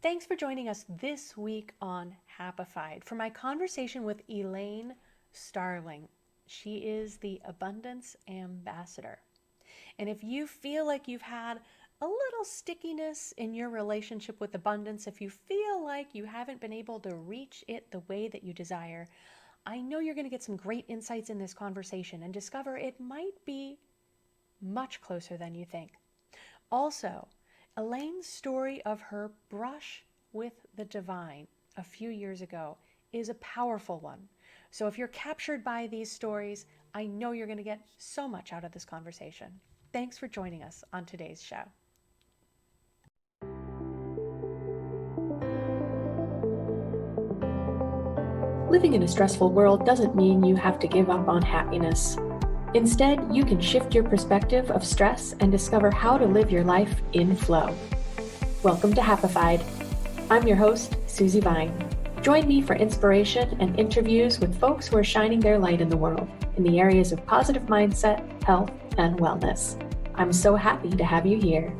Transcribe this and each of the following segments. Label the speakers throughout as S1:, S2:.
S1: Thanks for joining us this week on Happified for my conversation with Elaine Starling. She is the Abundance Ambassador. And if you feel like you've had a little stickiness in your relationship with abundance, if you feel like you haven't been able to reach it the way that you desire, I know you're going to get some great insights in this conversation and discover it might be much closer than you think. Also, Elaine's story of her brush with the divine a few years ago is a powerful one. So if you're captured by these stories, I know you're going to get so much out of this conversation. Thanks for joining us on today's show.
S2: Living in a stressful world doesn't mean you have to give up on happiness. Instead, you can shift your perspective of stress and discover how to live your life in flow. Welcome to Happified. I'm your host, Susie Vine. Join me for inspiration and interviews with folks who are shining their light in the world in the areas of positive mindset, health, and wellness. I'm so happy to have you here.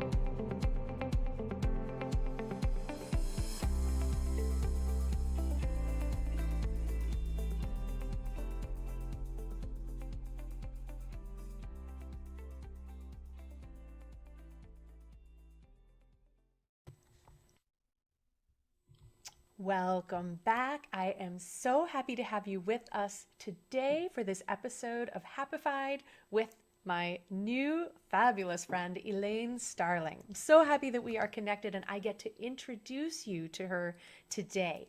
S1: Welcome back. I am so happy to have you with us today for this episode of Happified with my new fabulous friend, Elaine Starling. I'm so happy that we are connected and I get to introduce you to her today.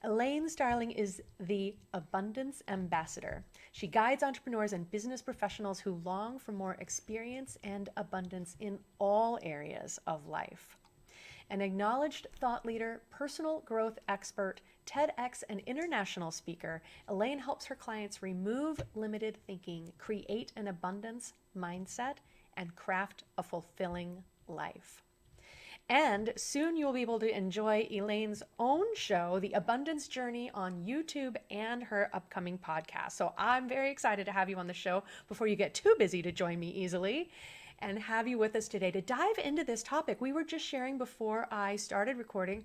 S1: Elaine Starling is the Abundance Ambassador. She guides entrepreneurs and business professionals who long for more experience and abundance in all areas of life. An acknowledged thought leader, personal growth expert, TEDx and international speaker, Elaine helps her clients remove limited thinking, create an abundance mindset, and craft a fulfilling life. And soon you'll be able to enjoy Elaine's own show, The Abundance Journey, on YouTube and her upcoming podcast. So I'm very excited to have you on the show before you get too busy to join me easily, and have you with us today to dive into this topic. We were just sharing before I started recording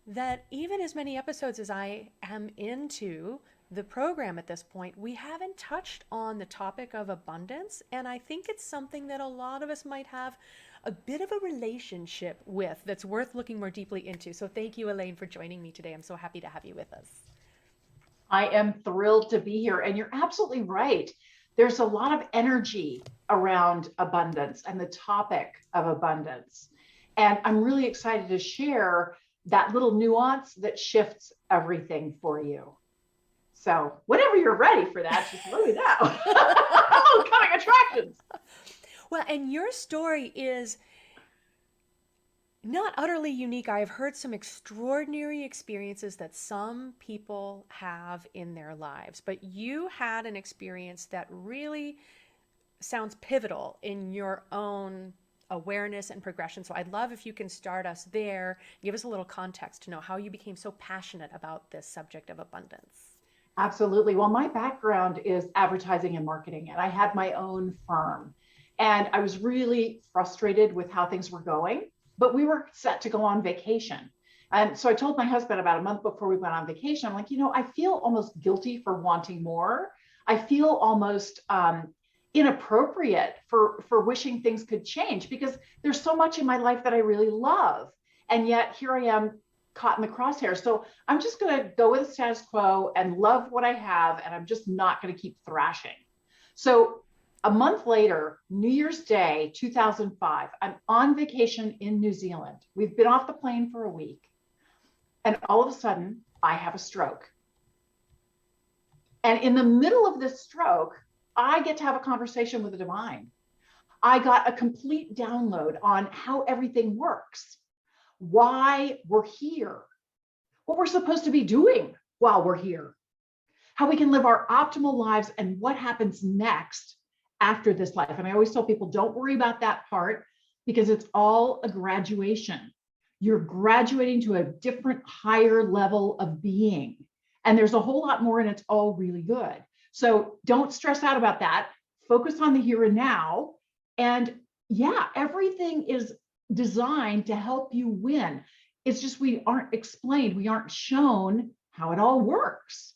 S1: that even as many episodes as I am into the program at this point, we haven't touched on the topic of abundance. And I think it's something that a lot of us might have a bit of a relationship with that's worth looking more deeply into. So thank you, Elaine, for joining me today. I'm so happy to have you with us.
S3: I am thrilled to be here. And you're absolutely right. There's a lot of energy around abundance and the topic of abundance. And I'm really excited to share that little nuance that shifts everything for you. So whenever you're ready for that, just let me know. Oh, coming attractions.
S1: Well, and your story is not utterly unique. I've heard some extraordinary experiences that some people have in their lives, but you had an experience that really sounds pivotal in your own awareness and progression. So I'd love if you can start us there, give us a little context to know how you became so passionate about this subject of abundance.
S3: Absolutely. Well, my background is advertising and marketing, and I had my own firm. And I was really frustrated with how things were going, but we were set to go on vacation. And so I told my husband about a month before we went on vacation, I'm like, I feel almost guilty for wanting more. I feel almost inappropriate for wishing things could change because there's so much in my life that I really love. And yet here I am caught in the crosshairs. So I'm just going to go with the status quo and love what I have. And I'm just not going to keep thrashing. So a month later, New Year's Day, 2005, I'm on vacation in New Zealand. We've been off the plane for a week. And all of a sudden, I have a stroke. And in the middle of this stroke, I get to have a conversation with the divine. I got a complete download on how everything works, why we're here, what we're supposed to be doing while we're here, how we can live our optimal lives, and what happens next after this life. And I always tell people, don't worry about that part because it's all a graduation. You're graduating to a different, higher level of being. And there's a whole lot more, and it's all really good. So don't stress out about that. Focus on the here and now. And yeah, everything is designed to help you win. It's just we aren't explained, we aren't shown how it all works.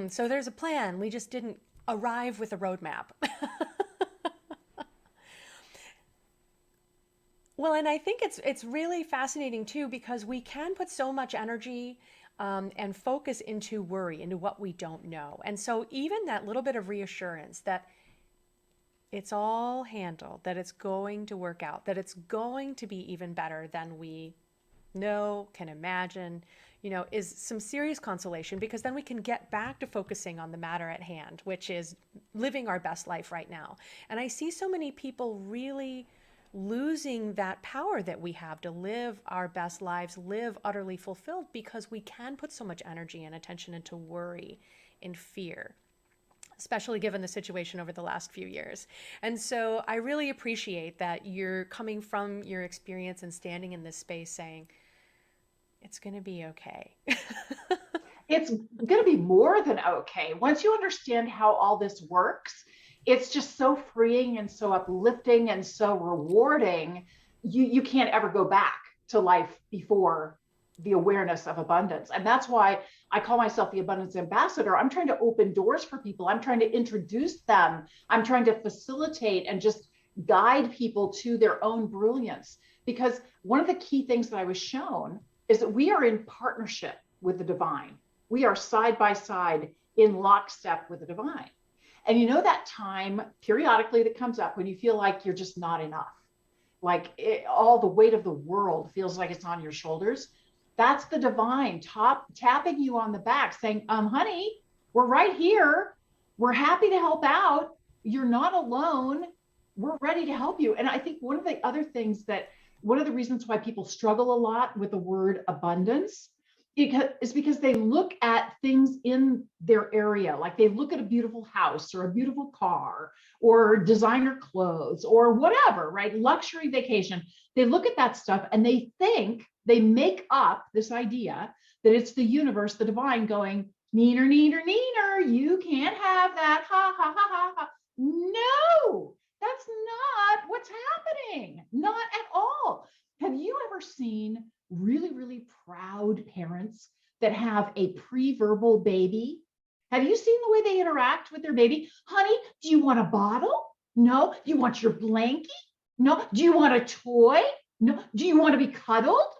S1: So there's a plan. We just didn't arrive with a roadmap. Well, and I think it's really fascinating too because we can put so much energy and focus into worry, into what we don't know. And so even that little bit of reassurance that it's all handled, that it's going to work out, that it's going to be even better than we know, can imagine, is some serious consolation because then we can get back to focusing on the matter at hand, which is living our best life right now. And I see so many people really losing that power that we have to live our best lives, live utterly fulfilled because we can put so much energy and attention into worry and fear, especially given the situation over the last few years. And so I really appreciate that you're coming from your experience and standing in this space saying, it's going to be okay.
S3: It's going to be more than okay. Once you understand how all this works, it's just so freeing and so uplifting and so rewarding. You can't ever go back to life before the awareness of abundance. And that's why I call myself the abundance ambassador. I'm trying to open doors for people. I'm trying to introduce them. I'm trying to facilitate and just guide people to their own brilliance. Because one of the key things that I was shown is that we are in partnership with the divine. We are side by side in lockstep with the divine. And that time periodically that comes up when you feel like you're just not enough, like all the weight of the world feels like it's on your shoulders. That's the divine tapping you on the back saying, honey, we're right here. We're happy to help out. You're not alone. We're ready to help you. And I think one of the reasons why people struggle a lot with the word abundance is because they look at things in their area. Like they look at a beautiful house or a beautiful car or designer clothes or whatever, right? Luxury vacation. They look at that stuff and they make up this idea that it's the universe, the divine going, neener, neener, neener, you can't have that, ha, ha, ha, ha, ha. No, that's not what's happening. Not at all. Have you ever seen really, really proud parents that have a pre-verbal baby? Have you seen the way they interact with their baby? Honey, do you want a bottle? No. Do you want your blankie? No. Do you want a toy? No. Do you want to be cuddled?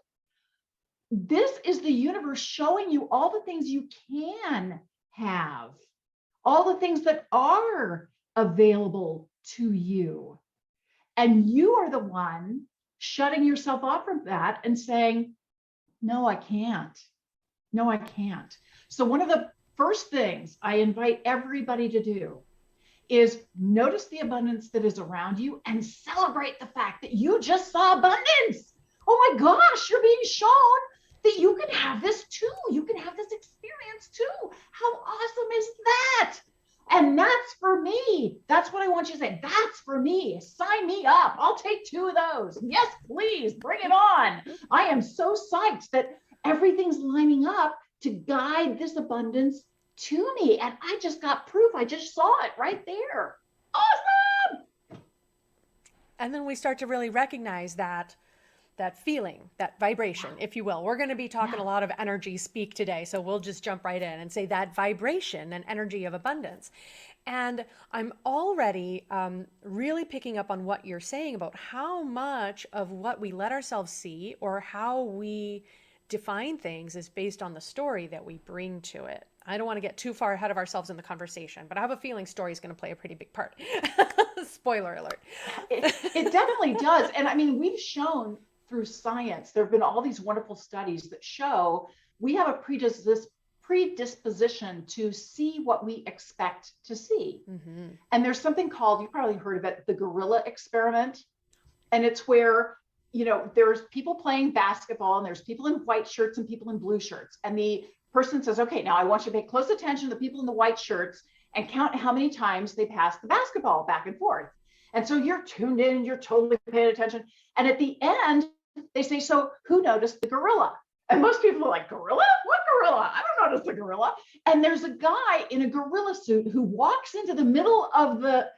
S3: This is the universe showing you all the things you can have, all the things that are available to you. And you are the one shutting yourself off from that and saying, no, I can't. No, I can't. So one of the first things I invite everybody to do is notice the abundance that is around you and celebrate the fact that you just saw abundance. Oh my gosh, you're being shown that you can have this too. You can have this experience too. How awesome is that? And that's for me. That's what I want you to say. That's for me. Sign me up. I'll take 2 of those. Yes, please. Bring it on. I am so psyched that everything's lining up to guide this abundance to me. And I just got proof. I just saw it right there. Awesome.
S1: And then we start to really recognize that feeling, that vibration, if you will. We're going to be talking a lot of energy speak today, so we'll just jump right in and say that vibration and energy of abundance. And I'm already really picking up on what you're saying about how much of what we let ourselves see or how we define things is based on the story that we bring to it. I don't want to get too far ahead of ourselves in the conversation, but I have a feeling story is going to play a pretty big part. Spoiler alert.
S3: It definitely does. And I mean, we've shown through science, there have been all these wonderful studies that show we have a predisposition to see what we expect to see. Mm-hmm. And there's something called, you've probably heard of it, the gorilla experiment. And it's where, there's people playing basketball and there's people in white shirts and people in blue shirts. And the person says, okay, now I want you to pay close attention to the people in the white shirts and count how many times they pass the basketball back and forth. And so you're tuned in, you're totally paying attention. And at the end, they say, so who noticed the gorilla? And most people are like, gorilla? What gorilla? I don't notice the gorilla. And there's a guy in a gorilla suit who walks into the middle of the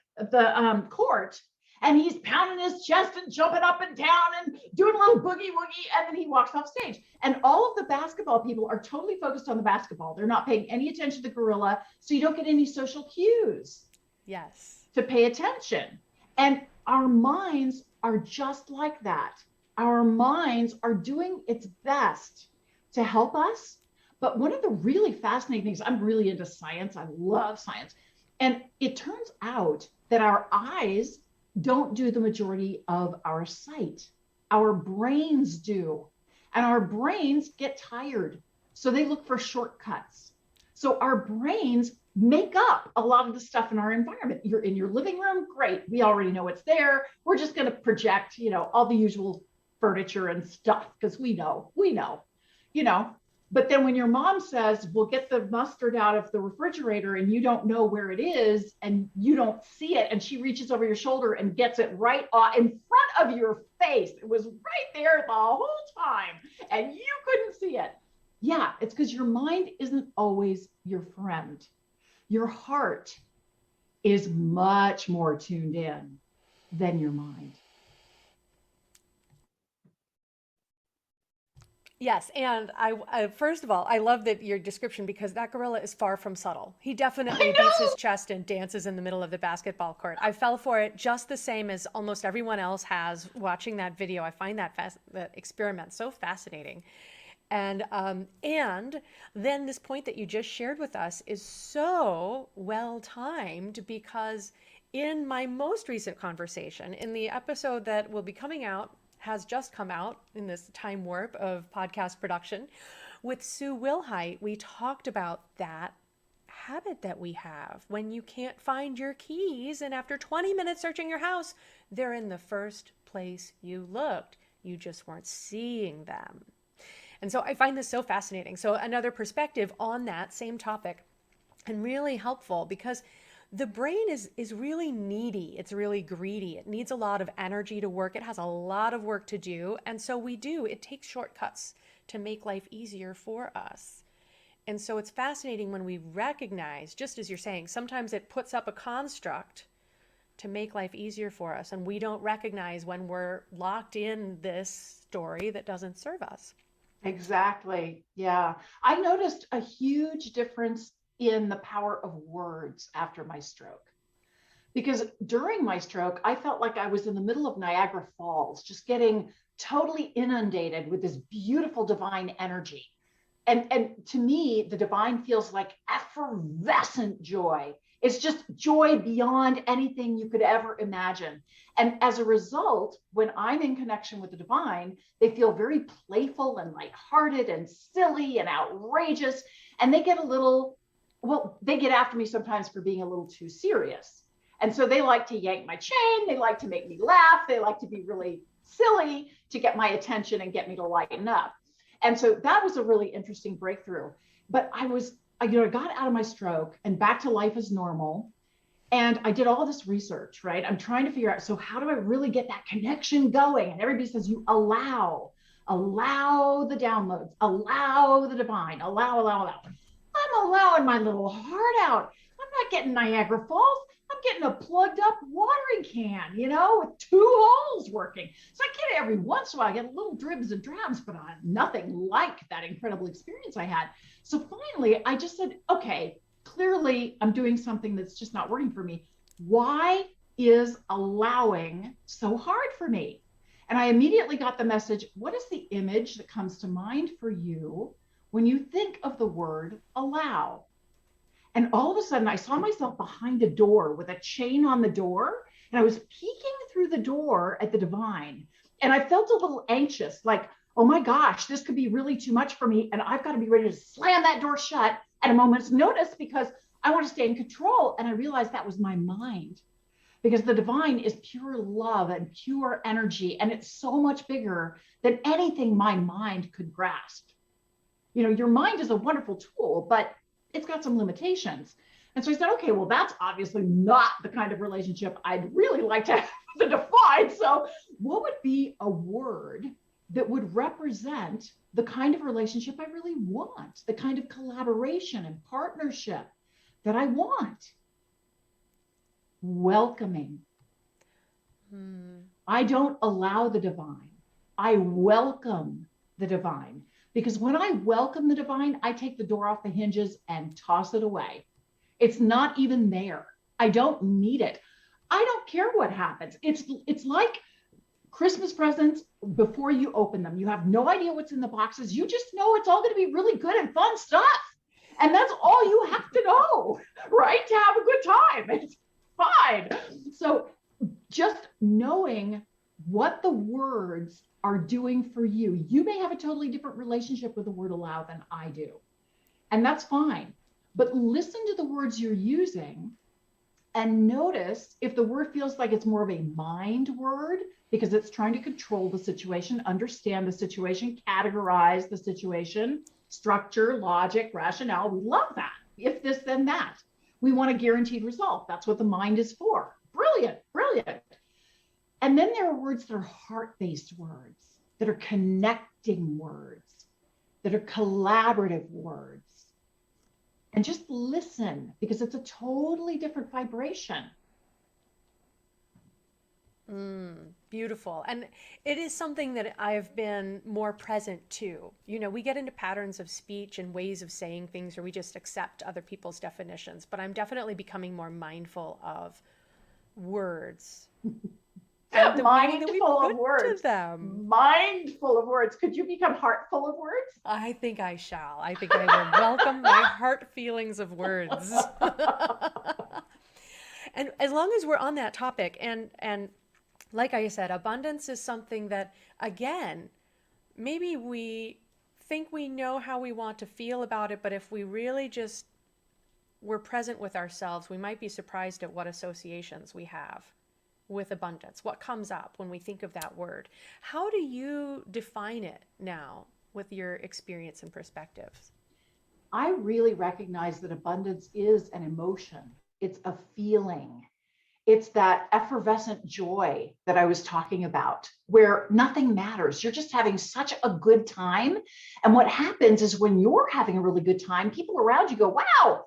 S3: court And he's pounding his chest and jumping up and down and doing a little boogie woogie. And then he walks off stage. And all of the basketball people are totally focused on the basketball. They're not paying any attention to the gorilla. So you don't get any social cues
S1: Yes.
S3: to pay attention. And our minds are just like that. Our minds are doing its best to help us. But one of the really fascinating things, I'm really into science. I love science. And it turns out that our eyes don't do the majority of our sight. Our brains do. And our brains get tired. So they look for shortcuts. So our brains make up a lot of the stuff in our environment. You're in your living room, great. We already know it's there. We're just going to project, all the usual furniture and stuff because we know. But then when your mom says, well, get the mustard out of the refrigerator and you don't know where it is and you don't see it, and she reaches over your shoulder and gets it right in front of your face. It was right there the whole time and you couldn't see it. Yeah, it's because your mind isn't always your friend. Your heart is much more tuned in than your mind.
S1: Yes, and I first of all, I love that your description because that gorilla is far from subtle. He definitely beats his chest and dances in the middle of the basketball court. I fell for it just the same as almost everyone else has watching that video. I find that experiment so fascinating. And then this point that you just shared with us is so well timed because in my most recent conversation, in the episode that will be coming out, has just come out in this time warp of podcast production with Sue Wilhite, we talked about that habit that we have when you can't find your keys and after 20 minutes searching your house, they're in the first place you looked. You just weren't seeing them. And so I find this so fascinating. So another perspective on that same topic and really helpful because the brain is really needy. It's really greedy. It needs a lot of energy to work. It has a lot of work to do. And so it takes shortcuts to make life easier for us. And so it's fascinating when we recognize, just as you're saying, sometimes it puts up a construct to make life easier for us. And we don't recognize when we're locked in this story that doesn't serve us.
S3: Exactly. Yeah. I noticed a huge difference in the power of words after my stroke. Because during my stroke, I felt like I was in the middle of Niagara Falls, just getting totally inundated with this beautiful divine energy. And to me, the divine feels like effervescent joy. It's just joy beyond anything you could ever imagine. And as a result, when I'm in connection with the divine, they feel very playful and lighthearted and silly and outrageous. And they get they get after me sometimes for being a little too serious. And so they like to yank my chain. They like to make me laugh. They like to be really silly to get my attention and get me to lighten up. And so that was a really interesting breakthrough. But I got out of my stroke and back to life as normal. And I did all this research, right? I'm trying to figure out, so how do I really get that connection going? And everybody says you allow the downloads, allow the divine, allow. I'm allowing my little heart out. I'm not getting Niagara Falls. I'm getting a plugged up watering can, with 2 holes working. So I get it every once in a while. I get little dribs and drabs, but nothing like that incredible experience I had. So finally, I just said, okay, clearly I'm doing something that's just not working for me. Why is allowing so hard for me? And I immediately got the message, what is the image that comes to mind for you when you think of the word allow? And all of a sudden I saw myself behind a door with a chain on the door. And I was peeking through the door at the divine. And I felt a little anxious, like, oh my gosh, this could be really too much for me. And I've got to be ready to slam that door shut at a moment's notice because I want to stay in control. And I realized that was my mind, because the divine is pure love and pure energy. And it's so much bigger than anything my mind could grasp. Your mind is a wonderful tool, but it's got some limitations. And so I said, okay, well, that's obviously not the kind of relationship I'd really like to have the divine. So what would be a word that would represent the kind of relationship I really want, the kind of collaboration and partnership that I want? Welcoming. I don't allow the divine. I welcome the divine. Because when I welcome the divine, I take the door off the hinges and toss it away. It's not even there. I don't need it. I don't care what happens. It's like Christmas presents before you open them. You have no idea what's in the boxes. You just know it's all going to be really good and fun stuff. And that's all you have to know, right? To have a good time. It's fine. So just knowing what the words are doing for you. You may have a totally different relationship with the word allow than I do. And that's fine. But listen to the words you're using and notice if the word feels like it's more of a mind word because it's trying to control the situation, understand the situation, categorize the situation, structure, logic, rationale. We love that. If this, then that. We want a guaranteed result. That's what the mind is for. Brilliant, brilliant. And then there are words that are heart-based words, that are connecting words, that are collaborative words. And just listen, because it's a totally different vibration.
S1: Beautiful. And it is something that I've been more present to. You know, we get into patterns of speech and ways of saying things, or we just accept other people's definitions. But I'm definitely becoming more mindful of words and the meaning that we
S3: Mindful of
S1: put to
S3: words.
S1: them.
S3: Mindful of words. Could you become heartful of words?
S1: I think I shall. I think I will welcome my heart feelings of words. And as long as we're on that topic, and like I said, abundance is something that, again, maybe we think we know how we want to feel about it, but if we really just were present with ourselves, we might be surprised at what associations we have with abundance, what comes up when we think of that word. How do you define it now with your experience and perspectives?
S3: I really recognize that abundance is an emotion. It's a feeling. It's that effervescent joy that I was talking about, where nothing matters. You're just having such a good time. And what happens is when you're having a really good time, people around you go, wow,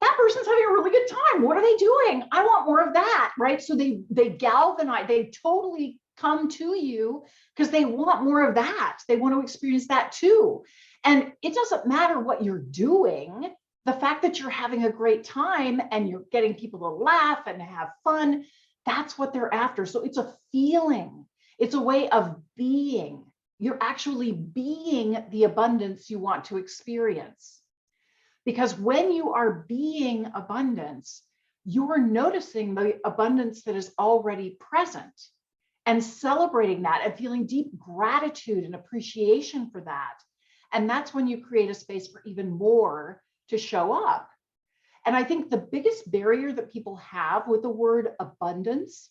S3: that person's having a really good time. What are they doing? I want more of that, right? So they galvanize, they totally come to you because they want more of that. They want to experience that too. And it doesn't matter what you're doing. The fact that you're having a great time and you're getting people to laugh and have fun, that's what they're after. So it's a feeling. It's a way of being. You're actually being the abundance you want to experience. Because when you are being abundance, you're noticing the abundance that is already present and celebrating that and feeling deep gratitude and appreciation for that. And that's when you create a space for even more to show up. And I think the biggest barrier that people have with the word abundance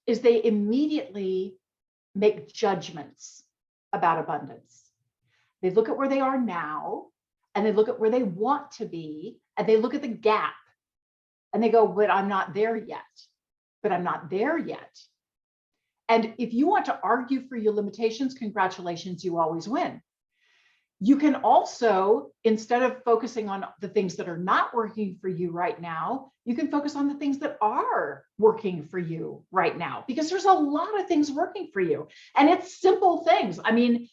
S3: is they immediately make judgments about abundance. They look at where they are now, and they look at where they want to be, and they look at the gap, and they go, but I'm not there yet. But I'm not there yet. And if you want to argue for your limitations, congratulations, you always win. You can also, instead of focusing on the things that are not working for you right now, you can focus on the things that are working for you right now, because there's a lot of things working for you. And it's simple things. I mean,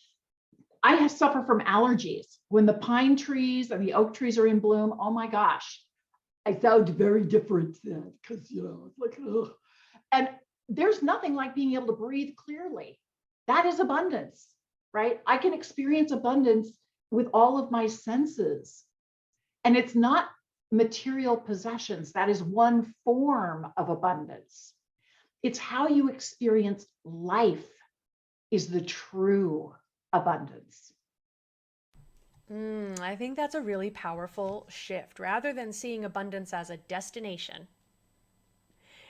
S3: I suffer from allergies. When the pine trees and the oak trees are in bloom, oh my gosh, I sound very different then because, it's like, ugh. And there's nothing like being able to breathe clearly. That is abundance, right? I can experience abundance with all of my senses. And it's not material possessions. That is one form of abundance. It's how you experience life is the true abundance.
S1: I think that's a really powerful shift. Rather than seeing abundance as a destination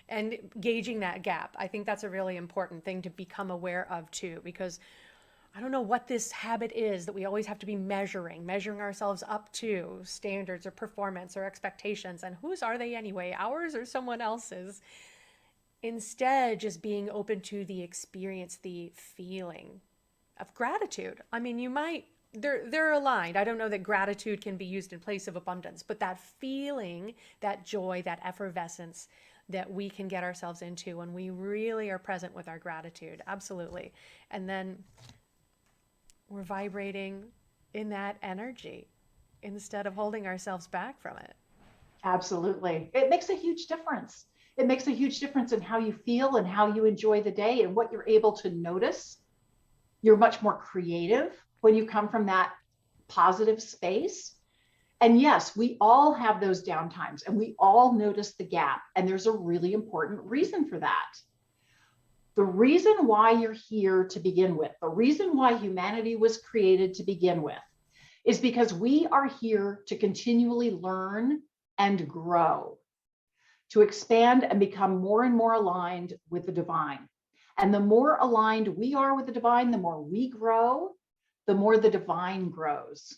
S1: and gauging that gap, I think that's a really important thing to become aware of too, because I don't know what this habit is that we always have to be measuring ourselves up to standards or performance or expectations. And whose are they anyway? Ours or someone else's? Instead, just being open to the experience, the feeling of gratitude. I mean, you might, they're aligned. I don't know that gratitude can be used in place of abundance, but that feeling, that joy, that effervescence, that we can get ourselves into when we really are present with our gratitude. Absolutely. And then we're vibrating in that energy instead of holding ourselves back from it.
S3: Absolutely. It makes a huge difference. It makes a huge difference in how you feel and how you enjoy the day and what you're able to notice. You're much more creative when you come from that positive space. And yes, we all have those down times and we all notice the gap. And there's a really important reason for that. The reason why you're here to begin with, the reason why humanity was created to begin with, is because we are here to continually learn and grow, to expand and become more and more aligned with the divine. And the more aligned we are with the divine, the more we grow, the more the divine grows.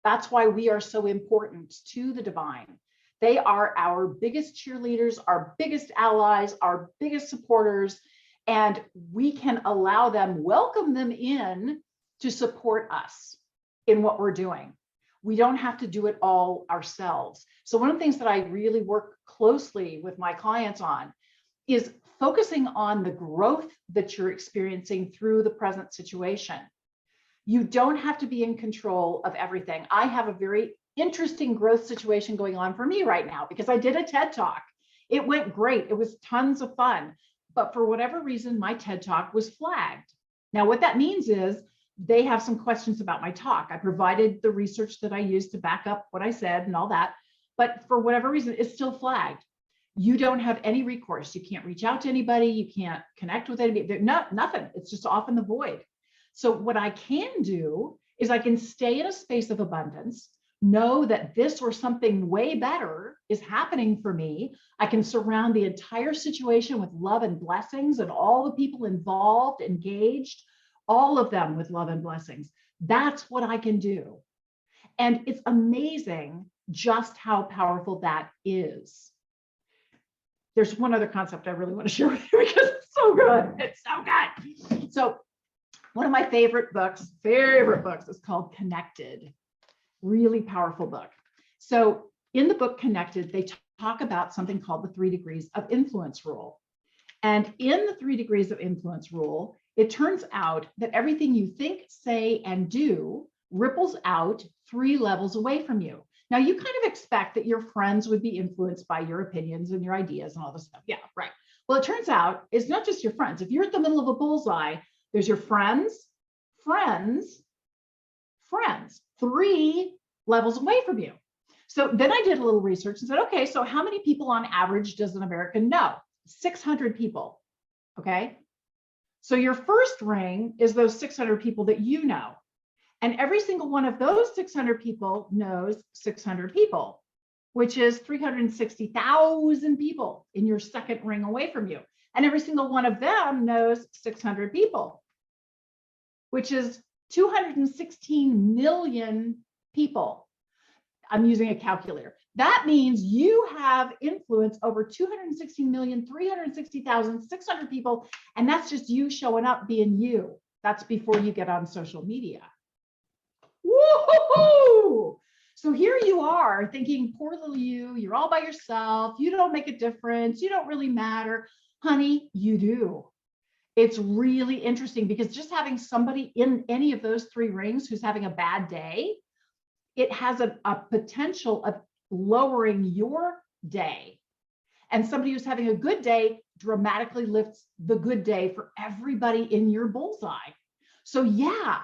S3: That's why we are so important to the divine. They are our biggest cheerleaders, our biggest allies, our biggest supporters, and we can allow them, welcome them in to support us in what we're doing. We don't have to do it all ourselves. So one of the things that I really work closely with my clients on is focusing on the growth that you're experiencing through the present situation. You don't have to be in control of everything. I have a very interesting growth situation going on for me right now because I did a TED Talk. It went great. It was tons of fun. But for whatever reason, my TED Talk was flagged. Now, what that means is they have some questions about my talk. I provided the research that I used to back up what I said and all that. But for whatever reason, it's still flagged. You don't have any recourse. You can't reach out to anybody. You can't connect with anybody. Nothing. It's just off in the void. So what I can do is I can stay in a space of abundance, know that this or something way better is happening for me. I can surround the entire situation with love and blessings and all the people involved, engaged, all of them with love and blessings. That's what I can do. And it's amazing just how powerful that is. There's one other concept I really want to share with you because it's so good. It's so good. So one of my favorite books is called Connected. Really powerful book. So in the book Connected, they talk about something called the 3 degrees of influence rule. And in the 3 degrees of influence rule, it turns out that everything you think, say, and do ripples out 3 levels away from you. Now, you kind of expect that your friends would be influenced by your opinions and your ideas and all this stuff. Yeah, right. Well, it turns out it's not just your friends. If you're at the middle of a bullseye, there's your friends, 3 levels away from you. So then I did a little research and said, okay, so how many people on average does an American know? 600 people, okay? So your first ring is those 600 people that you know. And every single one of those 600 people knows 600 people, which is 360,000 people in your second ring away from you. And every single one of them knows 600 people, which is 216 million people. I'm using a calculator. That means you have influence over 216,360,600 people. And that's just you showing up being you. That's before you get on social media. Woo-hoo-hoo! So here you are thinking, poor little you, you're all by yourself. You don't make a difference. You don't really matter. Honey, you do. It's really interesting because just having somebody in any of those 3 rings who's having a bad day, it has a potential of lowering your day. And somebody who's having a good day dramatically lifts the good day for everybody in your bullseye. So yeah,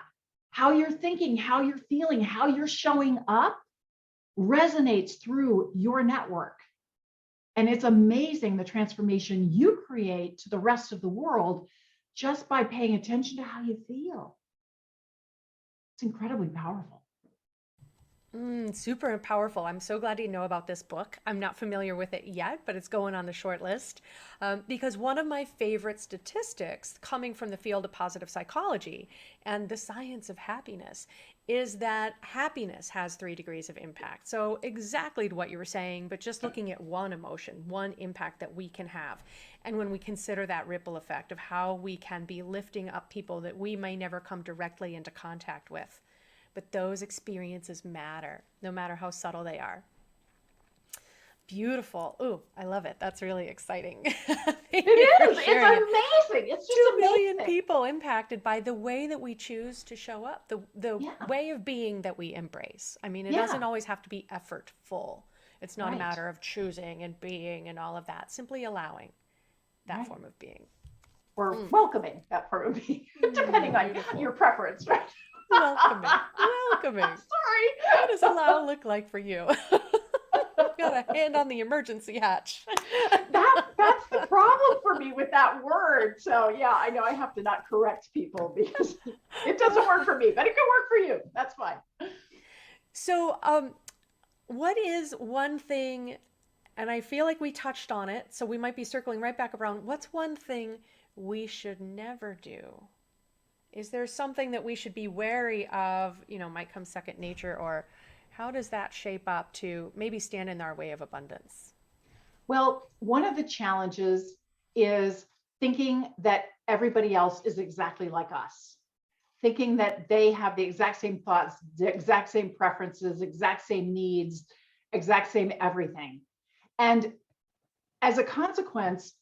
S3: how you're thinking, how you're feeling, how you're showing up resonates through your network. And it's amazing the transformation you create to the rest of the world just by paying attention to how you feel. It's incredibly powerful.
S1: Super powerful. I'm so glad you know about this book. I'm not familiar with it yet, but it's going on the short list because one of my favorite statistics coming from the field of positive psychology and the science of happiness is that happiness has 3 degrees of impact. So exactly what you were saying, but just looking at one emotion, one impact that we can have. And when we consider that ripple effect of how we can be lifting up people that we may never come directly into contact with. But those experiences matter, no matter how subtle they are. Beautiful. Ooh, I love it. That's really exciting.
S3: It
S1: Thank you for
S3: is.
S1: sharing it.
S3: It's amazing. It's just
S1: 2 million
S3: amazing.
S1: people impacted by the way that we choose to show up, the
S3: Yeah.
S1: way of being that we embrace. I mean, it doesn't
S3: Yeah.
S1: always have to be effortful. It's not a
S3: Right.
S1: matter of choosing and being and all of that, simply allowing that
S3: Right.
S1: form of being.
S3: Or welcoming that part of me, depending on your
S1: Beautiful.
S3: preference, right?
S1: Welcoming. Welcoming. What does
S3: Sorry.
S1: allow look like for you? Got a hand on the emergency hatch.
S3: That's the problem for me with that word. So yeah, I know I have to not correct people because it doesn't work for me, but it can work for you. That's fine.
S1: So, what is one thing, and I feel like we touched on it, so we might be circling right back around. What's one thing we should never do? Is there something that we should be wary of, might come second nature, or how does that shape up to maybe stand in our way of abundance?
S3: Well, one of the challenges is thinking that everybody else is exactly like us, thinking that they have the exact same thoughts, the exact same preferences, exact same needs, exact same everything. And as a consequence,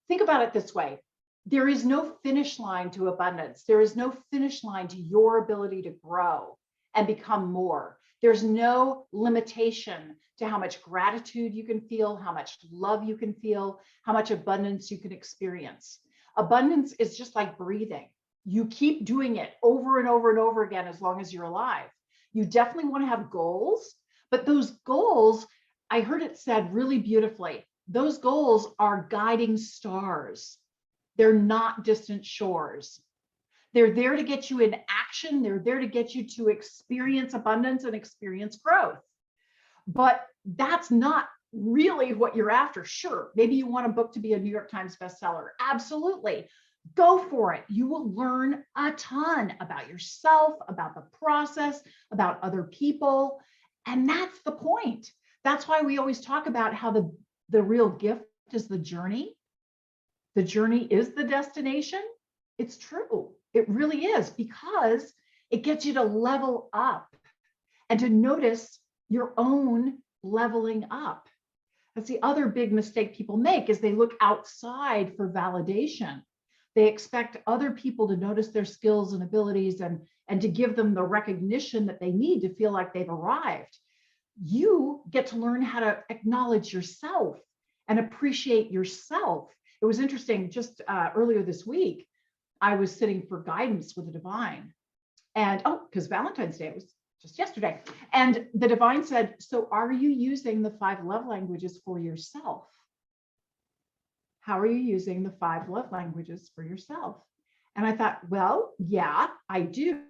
S3: think about it this way. There is no finish line to abundance. There is no finish line to your ability to grow and become more. There's no limitation to how much gratitude you can feel, how much love you can feel, how much abundance you can experience. Abundance is just like breathing. You keep doing it over and over and over again as long as you're alive. You definitely want to have goals, but those goals, I heard it said really beautifully, those goals are guiding stars. They're not distant shores. They're there to get you in action. They're there to get you to experience abundance and experience growth. But that's not really what you're after. Sure, maybe you want a book to be a New York Times bestseller. Absolutely. Go for it. You will learn a ton about yourself, about the process, about other people. And that's the point. That's why we always talk about how the real gift is the journey. The journey is the destination. It's true. It really is, because it gets you to level up and to notice your own leveling up. That's the other big mistake people make, is they look outside for validation. They expect other people to notice their skills and abilities and to give them the recognition that they need to feel like they've arrived. You get to learn how to acknowledge yourself and appreciate yourself. It was interesting, just earlier this week, I was sitting for guidance with the divine. And because Valentine's Day was just yesterday. And the divine said, so are you using the 5 love languages for yourself? How are you using the 5 love languages for yourself? And I thought, well, yeah, I do.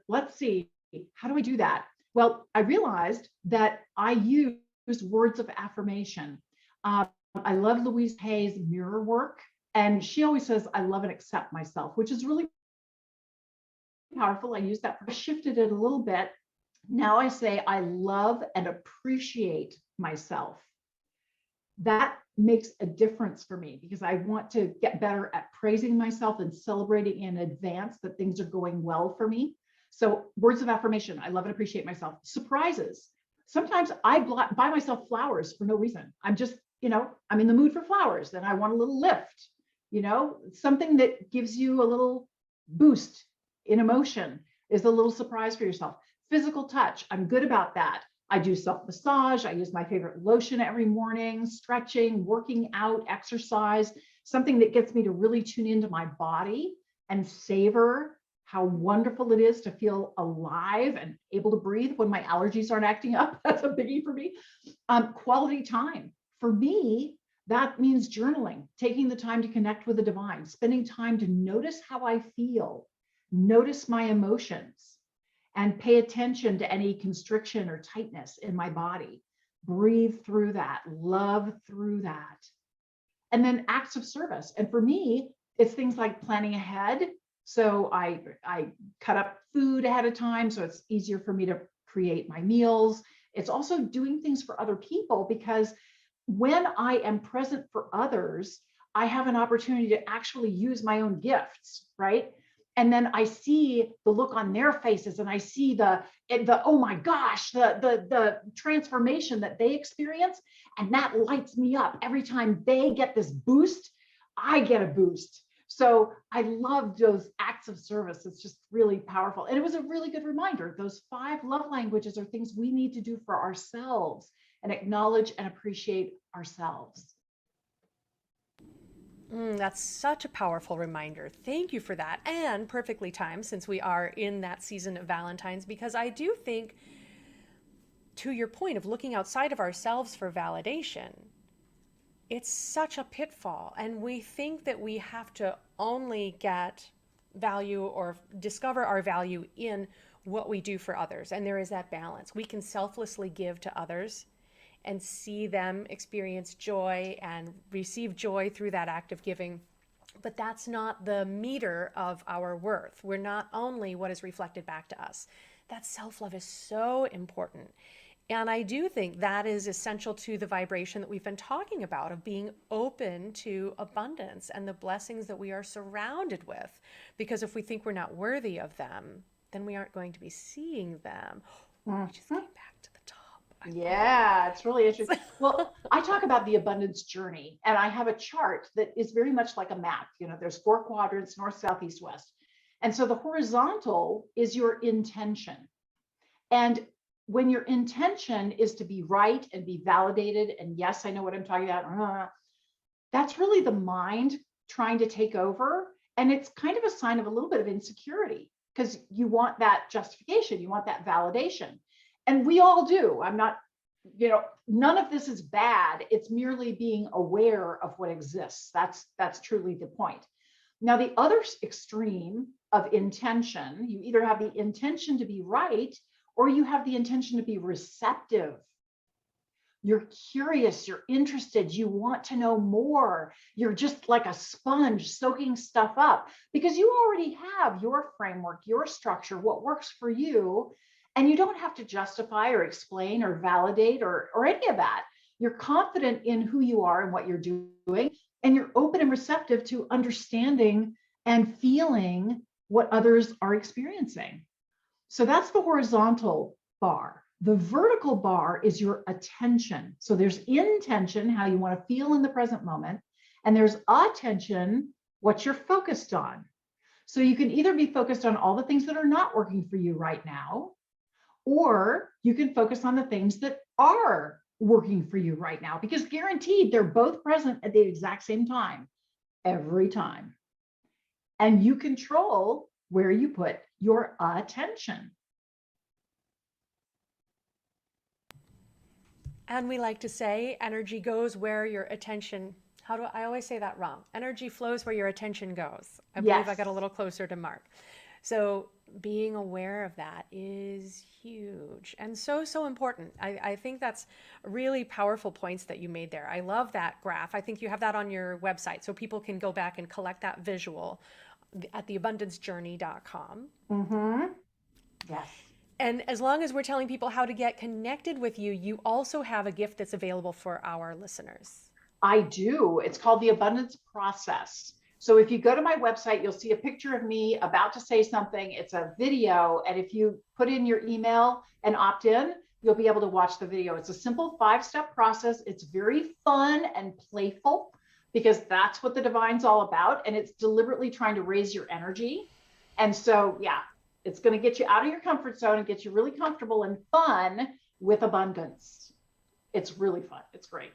S3: Let's see, how do I do that? Well, I realized that I use words of affirmation. I love Louise Hay's mirror work. And she always says, I love and accept myself, which is really powerful. I use that. I shifted it a little bit. Now I say, I love and appreciate myself. That makes a difference for me, because I want to get better at praising myself and celebrating in advance that things are going well for me. So words of affirmation, I love and appreciate myself. Surprises. Sometimes I buy myself flowers for no reason. I'm just, I'm in the mood for flowers and I want a little lift, something that gives you a little boost in emotion is a little surprise for yourself. Physical touch, I'm good about that. I do self-massage. I use my favorite lotion every morning, stretching, working out, exercise, something that gets me to really tune into my body and savor how wonderful it is to feel alive and able to breathe when my allergies aren't acting up. That's a biggie for me. Quality time. For me, that means journaling, taking the time to connect with the divine, spending time to notice how I feel, notice my emotions, and pay attention to any constriction or tightness in my body. Breathe through that, love through that. And then acts of service. And for me, it's things like planning ahead. So I cut up food ahead of time, so it's easier for me to create my meals. It's also doing things for other people, because when I am present for others, I have an opportunity to actually use my own gifts, right? And then I see the look on their faces, and I see the oh my gosh, the transformation that they experience, and that lights me up. Every time they get this boost, I get a boost. So I love those acts of service. It's just really powerful. And it was a really good reminder. Those 5 love languages are things we need to do for ourselves and acknowledge and appreciate ourselves.
S1: That's such a powerful reminder. Thank you for that. And perfectly timed since we are in that season of Valentine's, because I do think, to your point of looking outside of ourselves for validation, it's such a pitfall. And we think that we have to only get value or discover our value in what we do for others. And there is that balance. We can selflessly give to others and see them experience joy and receive joy through that act of giving. But that's not the meter of our worth. We're not only what is reflected back to us. That self-love is so important. And I do think that is essential to the vibration that we've been talking about, of being open to abundance and the blessings that we are surrounded with. Because if we think we're not worthy of them, then we aren't going to be seeing them. We just came back to the top.
S3: Yeah, it's really interesting. Well, I talk about the abundance journey, and I have a chart that is very much like a map. You know, there's 4 quadrants: north, south, east, west. And so the horizontal is your intention. And when your intention is to be right and be validated, and yes, I know what I'm talking about, that's really the mind trying to take over. And it's kind of a sign of a little bit of insecurity, because you want that justification, you want that validation. And we all do. I'm not, none of this is bad. It's merely being aware of what exists. That's truly the point. Now, the other extreme of intention, you either have the intention to be right, or you have the intention to be receptive. You're curious, you're interested, you want to know more. You're just like a sponge soaking stuff up, because you already have your framework, your structure, what works for you. And you don't have to justify or explain or validate or any of that. You're confident in who you are and what you're doing, and you're open and receptive to understanding and feeling what others are experiencing. So that's the horizontal bar. The vertical bar is your attention. So there's intention, how you want to feel in the present moment, and there's attention, what you're focused on. So you can either be focused on all the things that are not working for you right now, or you can focus on the things that are working for you right now, because guaranteed they're both present at the exact same time, every time. And you control where you put your attention.
S1: And we like to say energy goes where your attention, how do I always say that wrong? Energy flows where your attention goes. I believe I got a little closer to Mark. So being aware of that is huge and so important. I think that's really powerful points that you made there. I love that graph. I think you have that on your website so people can go back and collect that visual at theabundancejourney.com.
S3: Mm-hmm. Yes.
S1: And as long as we're telling people how to get connected with you, you also have a gift that's available for our listeners.
S3: I do. It's called the Abundance Process. So if you go to my website, you'll see a picture of me about to say something. It's a video. And if you put in your email and opt in, you'll be able to watch the video. It's a simple 5-step process. It's very fun and playful, because that's what the divine's all about. And it's deliberately trying to raise your energy. And so, yeah, it's going to get you out of your comfort zone and get you really comfortable and fun with abundance. It's really fun. It's great.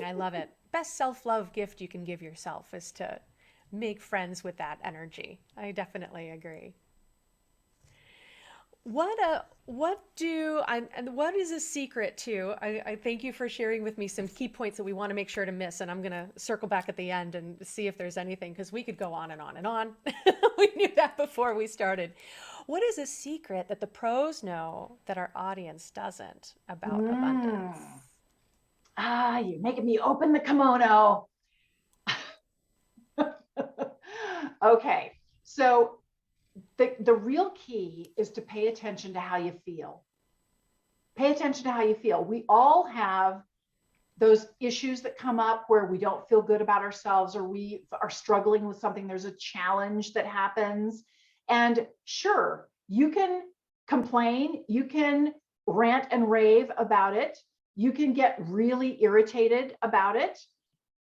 S1: I love it. Best self-love gift you can give yourself is to make friends with that energy. I definitely agree. What is a secret to, I thank you for sharing with me some key points that we want to make sure to miss, and I'm going to circle back at the end and see if there's anything, because we could go on and on and on. We knew that before we started. What is a secret that the pros know that our audience doesn't about abundance?
S3: You're making me open the kimono. Okay, so the real key is to pay attention to how you feel. Pay attention to how you feel. We all have those issues that come up where we don't feel good about ourselves, or we are struggling with something, there's a challenge that happens. And sure, you can complain, you can rant and rave about it, you can get really irritated about it.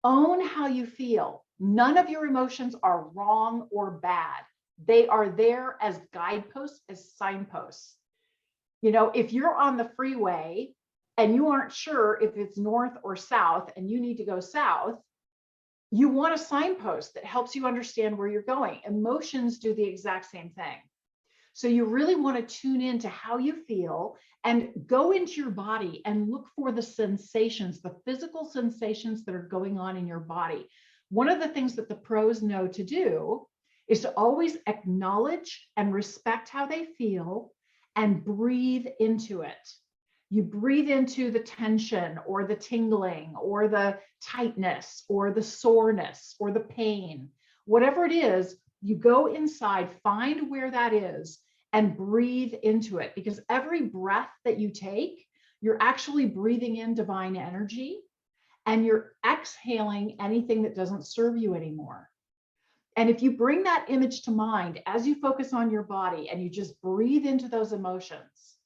S3: Own how you feel. None of your emotions are wrong or bad. They are there as guideposts, as signposts. You know, if you're on the freeway and you aren't sure if it's north or south and you need to go south, you want a signpost that helps you understand where you're going. Emotions do the exact same thing. So you really want to tune into how you feel and go into your body and look for the sensations, the physical sensations that are going on in your body. One of the things that the pros know to do is to always acknowledge and respect how they feel and breathe into it. You breathe into the tension or the tingling or the tightness or the soreness or the pain, whatever it is. You go inside, find where that is, and breathe into it, because every breath that you take, you're actually breathing in divine energy and you're exhaling anything that doesn't serve you anymore. And if you bring that image to mind as you focus on your body and you just breathe into those emotions,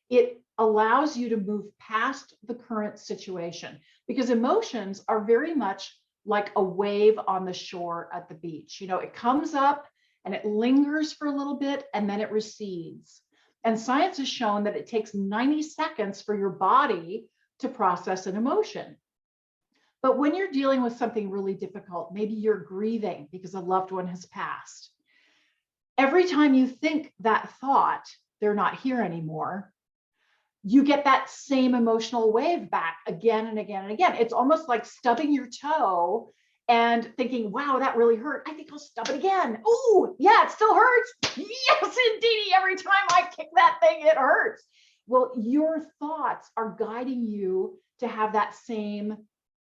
S3: it allows you to move past the current situation, because emotions are very much like a wave on the shore at the beach. You know, it comes up and it lingers for a little bit and then it recedes. And science has shown that it takes 90 seconds for your body to process an emotion. But when you're dealing with something really difficult, maybe you're grieving because a loved one has passed, every time you think that thought, they're not here anymore, you get that same emotional wave back again and again and again. It's almost like stubbing your toe and thinking, wow, that really hurt. I think I'll stub it again. Oh, yeah, it still hurts. Yes, indeed. Every time I kick that thing, it hurts. Well, your thoughts are guiding you to have that same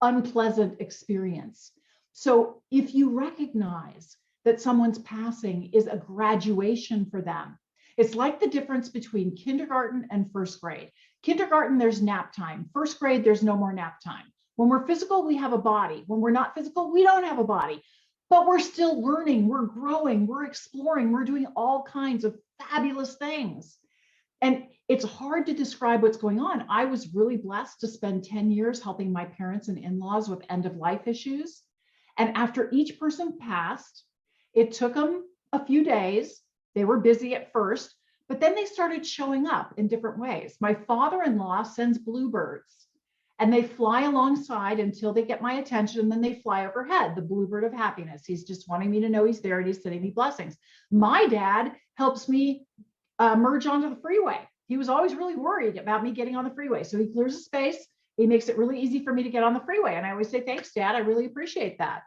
S3: unpleasant experience. So if you recognize that someone's passing is a graduation for them, it's like the difference between kindergarten and first grade. Kindergarten, there's nap time. First grade, there's no more nap time. When we're physical, we have a body. When we're not physical, we don't have a body. But we're still learning, we're growing, we're exploring, we're doing all kinds of fabulous things. And it's hard to describe what's going on. I was really blessed to spend 10 years helping my parents and in-laws with end-of-life issues. And after each person passed, it took them a few days. They were busy at first, but then they started showing up in different ways. My father-in-law sends bluebirds and they fly alongside until they get my attention, and then they fly overhead, the bluebird of happiness. He's just wanting me to know he's there and he's sending me blessings. My dad helps me merge onto the freeway. He was always really worried about me getting on the freeway. So he clears the space. He makes it really easy for me to get on the freeway. And I always say, thanks, Dad. I really appreciate that.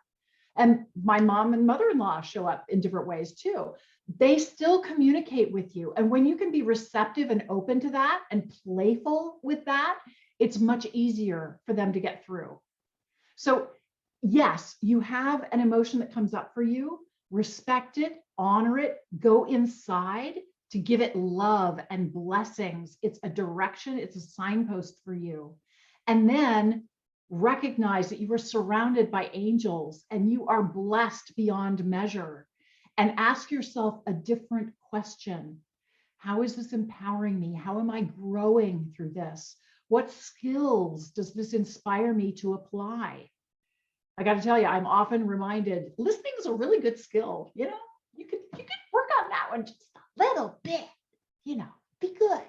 S3: And my mom and mother-in-law show up in different ways too. They still communicate with you. And when you can be receptive and open to that and playful with that, it's much easier for them to get through. So yes, you have an emotion that comes up for you. Respect it, honor it, go inside to give it love and blessings. It's a direction, it's a signpost for you. And then recognize that you are surrounded by angels and you are blessed beyond measure. And ask yourself a different question. How is this empowering me? How am I growing through this? What skills does this inspire me to apply? I got to tell you, I'm often reminded listening is a really good skill. You know, you could work on that one just a little bit, you know, be good.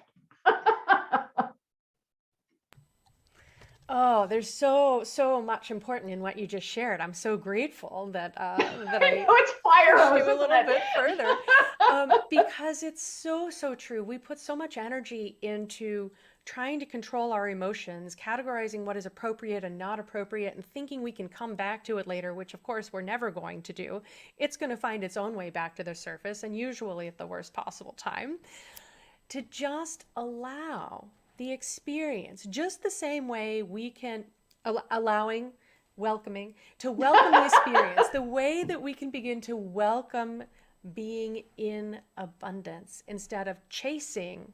S1: Oh, there's so much important in what you just shared. I'm so grateful that that
S3: I know it's fire
S1: pushed
S3: hose,
S1: you a
S3: isn't
S1: little
S3: it?
S1: bit further, because it's so true. We put so much energy into trying to control our emotions, categorizing what is appropriate and not appropriate, and thinking we can come back to it later, which of course we're never going to do. It's going to find its own way back to the surface, and usually at the worst possible time. To just allow the experience, just the same way we can allowing, welcoming, to welcome the experience, the way that we can begin to welcome being in abundance instead of chasing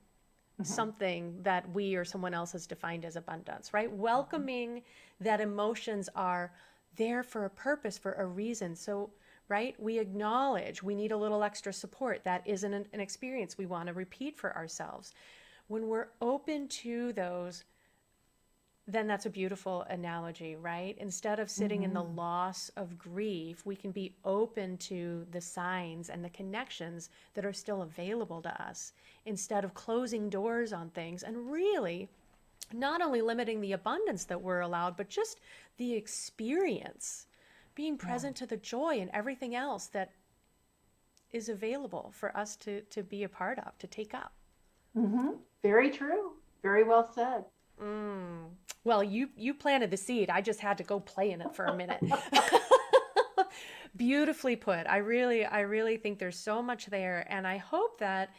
S3: Mhm.
S1: something that we or someone else has defined as abundance, right?
S3: Mhm.
S1: Welcoming that emotions are there for a purpose, for a reason. So, right, we acknowledge we need a little extra support. That isn't an experience we want to repeat for ourselves. When we're open to those, then that's a beautiful analogy, right? Instead of sitting in the
S3: Mhm.
S1: loss of grief, we can be open to the signs and the connections that are still available to us instead of closing doors on things and really not only limiting the abundance that we're allowed, but just the experience, being
S3: Yeah.
S1: present to the joy and everything else that is available for us to be a part of, to take up.
S3: Very true. Very well said.
S1: Mm. Well, you planted the seed. I just had to go play in it for a minute. Beautifully put. I really think there's so much there, and I hope that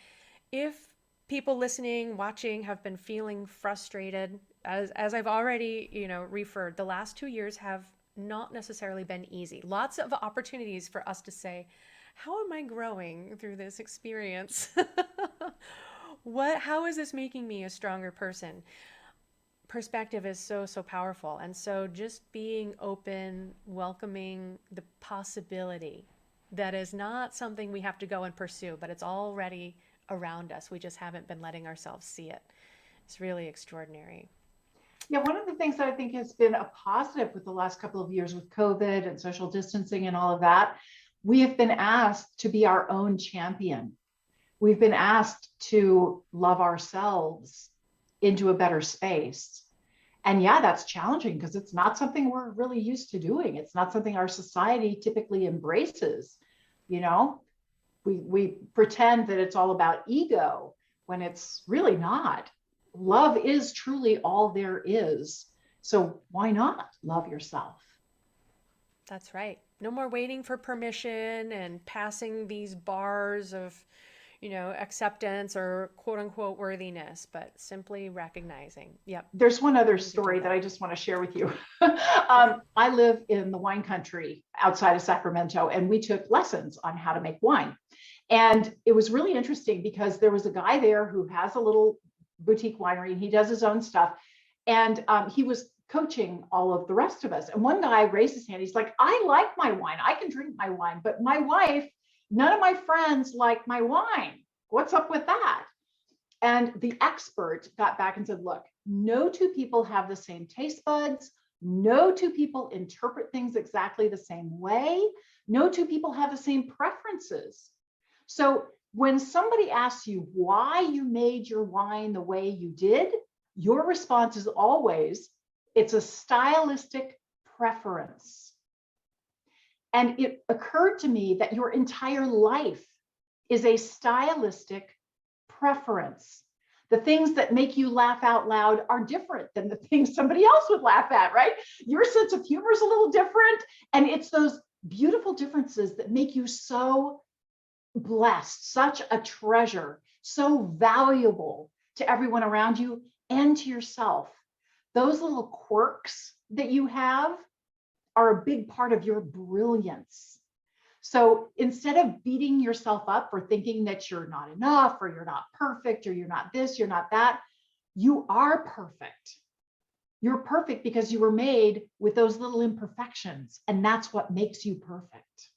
S1: if people listening, watching have been feeling frustrated, as I've already, referred, the last 2 years have not necessarily been easy. Lots of opportunities for us to say, how am I growing through this experience? How is this making me a stronger person? Perspective is so powerful. And so just being open, welcoming the possibility that is not something we have to go and pursue, but it's already around us. We just haven't been letting ourselves see it. It's really extraordinary.
S3: Yeah, one of the things that I think has been a positive with the last couple of years with COVID and social distancing and all of that, we have been asked to be our own champion. We've been asked to love ourselves into a better space. And yeah, that's challenging because it's not something we're really used to doing. It's not something our society typically embraces. You know, we pretend that it's all about ego when it's really not. Love is truly all there is. So why not love yourself?
S1: That's right. No more waiting for permission and passing these bars of, acceptance or quote unquote worthiness, but simply recognizing, yep,
S3: There's one other
S1: need to do
S3: story that
S1: that.
S3: I just want to share with you.
S1: Okay.
S3: I live in the wine country outside of Sacramento, and we took lessons on how to make wine. And it was really interesting because there was a guy there who has a little boutique winery and he does his own stuff. And he was coaching all of the rest of us. And one guy raised his hand. He's like, I like my wine. I can drink my wine, but my wife, none of my friends like my wine. What's up with that? And the expert got back and said, look, no two people have the same taste buds. No two people interpret things exactly the same way. No two people have the same preferences. So when somebody asks you why you made your wine the way you did, your response is always, it's a stylistic preference. And it occurred to me that your entire life is a stylistic preference. The things that make you laugh out loud are different than the things somebody else would laugh at, right? Your sense of humor is a little different. And it's those beautiful differences that make you so blessed, such a treasure, so valuable to everyone around you and to yourself. Those little quirks that you have are a big part of your brilliance. So instead of beating yourself up for thinking that you're not enough or you're not perfect or you're not this, you're not that, you are perfect. You're perfect because you were made with those little imperfections, and that's what makes you perfect.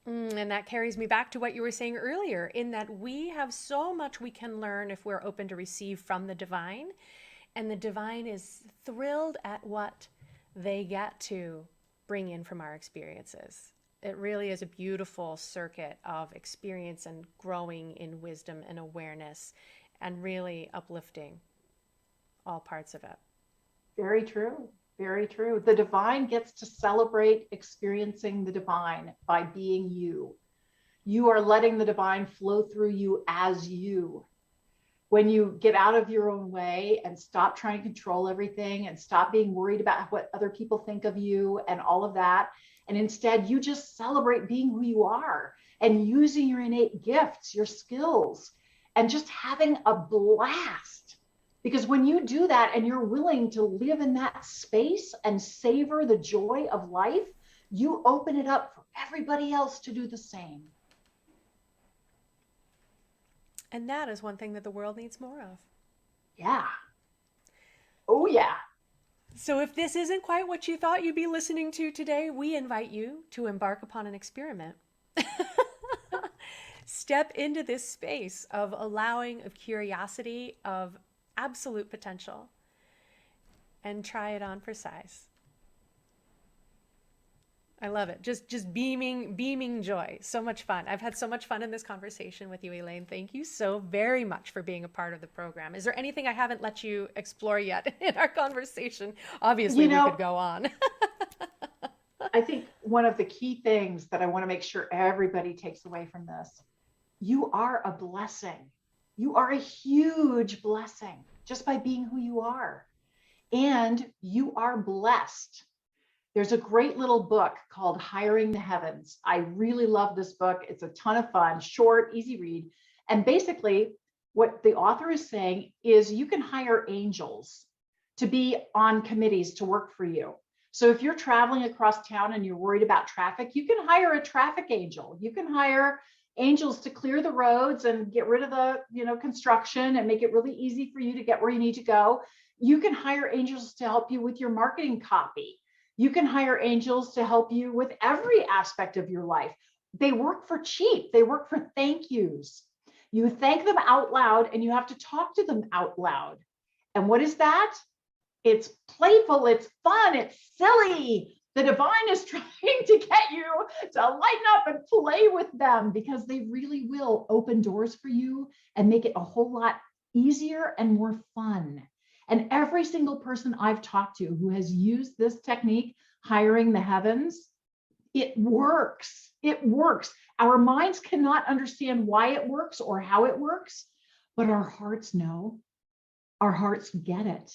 S1: And that carries me back to what you were saying earlier, in that we have so much we can learn if we're open to receive from the divine. And the divine is thrilled at what they get to bring in from our experiences. It really is a beautiful circuit of experience and growing in wisdom and awareness and really uplifting all parts of it.
S3: Very true. Very true. The divine gets to celebrate experiencing the divine by being you. You are letting the divine flow through you as you. When you get out of your own way and stop trying to control everything and stop being worried about what other people think of you and all of that, and instead you just celebrate being who you are and using your innate gifts, your skills, and just having a blast. Because when you do that and you're willing to live in that space and savor the joy of life, you open it up for everybody else to do the same.
S1: And that is one thing that the world needs more of.
S3: Yeah. Oh, yeah.
S1: So if this isn't quite what you thought you'd be listening to today, we invite you to embark upon an experiment. Step into this space of allowing, of curiosity, of absolute potential, and try it on for size. I love it. Just beaming joy. So much fun. I've had so much fun in this conversation with you, Elaine. Thank you so very much for being a part of the program. Is there anything I haven't let you explore yet in our conversation? Obviously, we could go on.
S3: I think one of the key things that I want to make sure everybody takes away from this, you are a blessing. You are a huge blessing just by being who you are. And you are blessed. There's a great little book called Hiring the Heavens. I really love this book. It's a ton of fun, short, easy read. And basically, what the author is saying is you can hire angels to be on committees to work for you. So if you're traveling across town and you're worried about traffic, you can hire a traffic angel. You can hire angels to clear the roads and get rid of the, construction and make it really easy for you to get where you need to go. You can hire angels to help you with your marketing copy. You can hire angels to help you with every aspect of your life. They work for cheap. They work for thank yous. You thank them out loud and you have to talk to them out loud. And what is that? It's playful, it's fun, it's silly. The divine is trying to get you to lighten up and play with them because they really will open doors for you and make it a whole lot easier and more fun. And every single person I've talked to who has used this technique, hiring the heavens, it works. It works. Our minds cannot understand why it works or how it works, but our hearts know. Our hearts get it.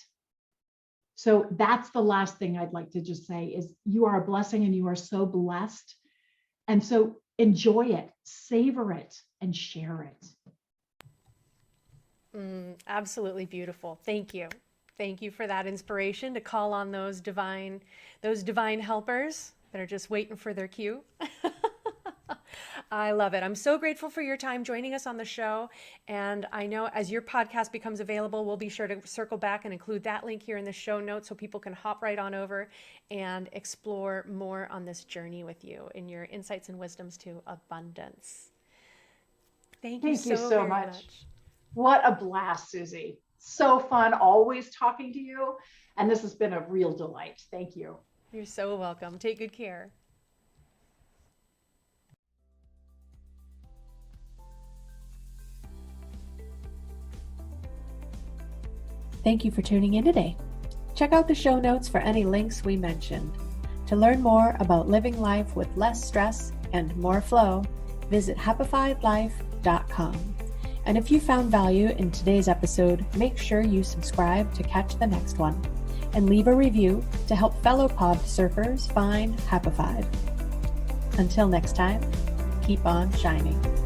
S3: So that's the last thing I'd like to just say is you are a blessing and you are so blessed. And so enjoy it, savor it, and share it.
S1: Absolutely beautiful. Thank you. Thank you for that inspiration to call on those divine helpers that are just waiting for their cue. I love it. I'm so grateful for your time joining us on the show. And I know as your podcast becomes available, we'll be sure to circle back and include that link here in the show notes so people can hop right on over and explore more on this journey with you in your insights and wisdoms to abundance. Thank you so much.
S3: What a blast, Susie. So fun always talking to you. And this has been a real delight. Thank you.
S1: You're so welcome. Take good care.
S2: Thank you for tuning in today. Check out the show notes for any links we mentioned. To learn more about living life with less stress and more flow, visit happifiedlife.com. And if you found value in today's episode, make sure you subscribe to catch the next one and leave a review to help fellow pod surfers find Happified. Until next time, keep on shining.